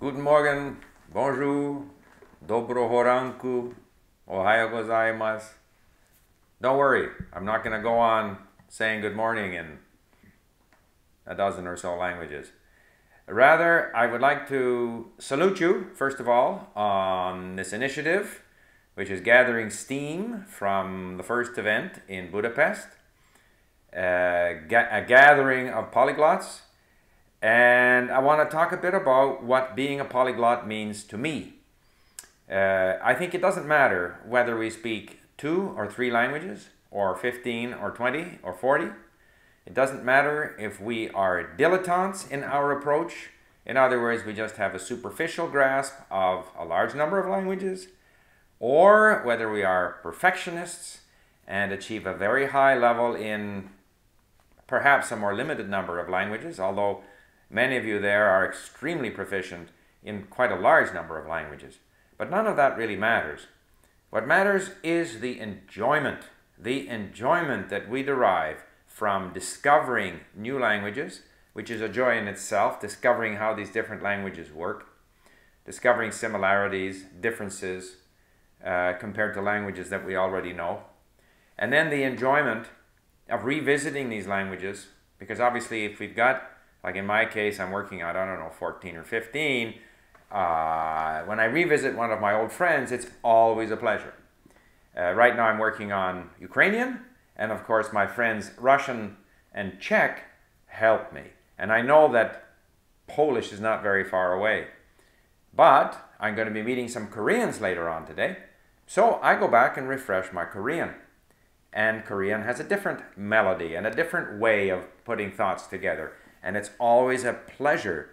Guten Morgen, bonjour, dobro ranku, ohayo gozaimasu. Don't worry, I'm not going to go on saying good morning in a dozen or so languages. Rather, I would like to salute you, first of all, on this initiative, which is gathering steam from the first event in Budapest, a gathering of polyglots. And I want to talk a bit about what being a polyglot means to me. I think it doesn't matter whether we speak 2 or 3 languages, or 15 or 20 or 40. It doesn't matter if we are dilettantes in our approach. In other words, we just have a superficial grasp of a large number of languages, or whether we are perfectionists and achieve a very high level in perhaps a more limited number of languages, although many of you there are extremely proficient in quite a large number of languages. But none of that really matters. What matters is the enjoyment that we derive from discovering new languages, which is a joy in itself, discovering how these different languages work, discovering similarities, differences compared to languages that we already know, and then the enjoyment of revisiting these languages, because obviously if we've got, like in my case, I'm working on, I don't know, 14 or 15, when I revisit one of my old friends, it's always a pleasure. Right now I'm working on Ukrainian, and of course my friends Russian and Czech help me. And I know that Polish is not very far away. But I'm going to be meeting some Koreans later on today, so I go back and refresh my Korean. And Korean has a different melody and a different way of putting thoughts together. And it's always a pleasure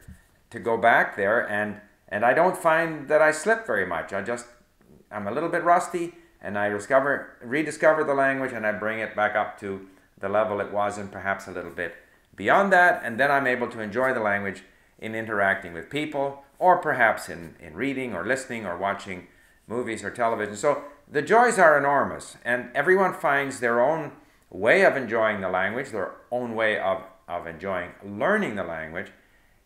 to go back there, and I don't find that I slip very much. I'm a little bit rusty, and I rediscover the language, and I bring it back up to the level it was, and perhaps a little bit beyond that, and then I'm able to enjoy the language in interacting with people, or perhaps in reading or listening or watching movies or television. So the joys are enormous, and everyone finds their own way of enjoying the language, their own way of enjoying learning the language.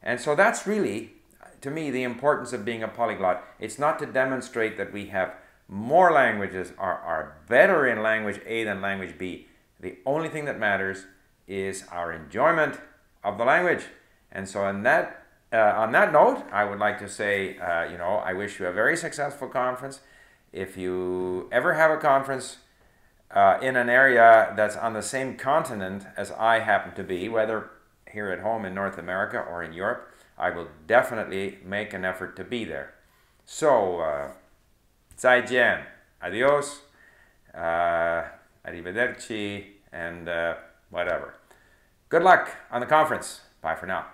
And so that's really, to me, the importance of being a polyglot. It's not to demonstrate that we have more languages, are better in language A than language B. The only thing that matters is our enjoyment of the language. And so on that note, I would like to say, I wish you a very successful conference. If you ever have a conference in an area that's on the same continent as I happen to be, whether here at home in North America or in Europe, I will definitely make an effort to be there. So, 再见, adios, arrivederci, and whatever. Good luck on the conference. Bye for now.